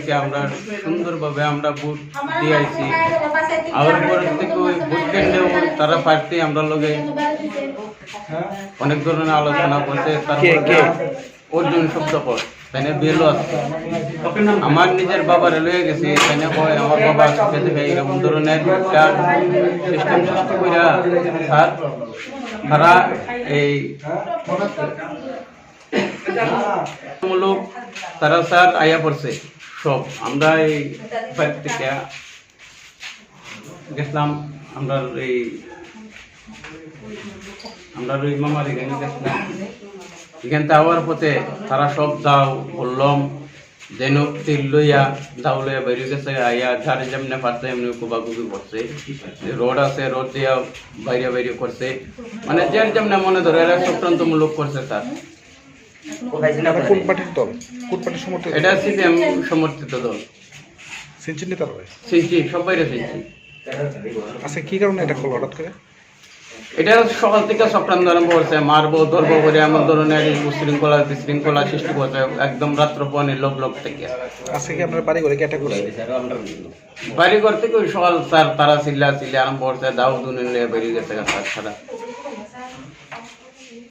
থেকে আমরা সুন্দরভাবে আমরা ভোট দিয়ে আইছি। আবার পরে থেকে ওই ভোট কেন্দ্রেও তারা প্রার্থী আমরা লগে অনেক ধরনের আলোচনা করছে। তারপরে অর্জুন শব্দকর তাই বেলও আছে। আমার নিজের বাবার লয়ে গেছে তাই কয় আমার বাবার কাছে থেকে এরকম ধরনের একটা সিস্টেম সৃষ্টি করে স্যার তারা এই মূলক তারা স্যার আয়া পড়ছে সব। আমরা এই বাড়ি থেকে গেছিলাম আমরা ওই মামার এখানে গেছিলাম। এখান যাওয়ার পথে তারা সব দাও বললাম যেন তেল লইয়া দাও লইয়া বেরিয়ে গেছে। আইয়া ঝাড়ে যেমনি পারছে এমনি কুবাকুবি করছে। রোড আছে রোড দিয়া বাইরে করছে, মানে যার যেমনি মনে ধরে এরা চক্রান্তমূলক করছে। স্যার কোন পার্টির দল, কোন পার্টির সমর্থিত? এটা সিপিএম সমর্থিত দল। সিনচি নেতার ভাই সিনচি সবাই সিনচি। আচ্ছা, কি কারণে এটা করলো হঠাৎ করে? এটা সকাল থেকে চক্রান্ত আরম্ভ করছে, মারবো ধরবো করে এমন ধরনের বিশৃঙ্খলা সৃষ্টি করছে একদম রাত্র পৌনে লোক থেকে। আজকে কি আপনার বাড়ি ঘরে ক্যাটা করছে? বাড়ি ঘর থেকে ওই সকাল স্যার তারা চিল্লা আরম্ভ করছে, দাও দুনে বেরিয়ে গেছে স্যার।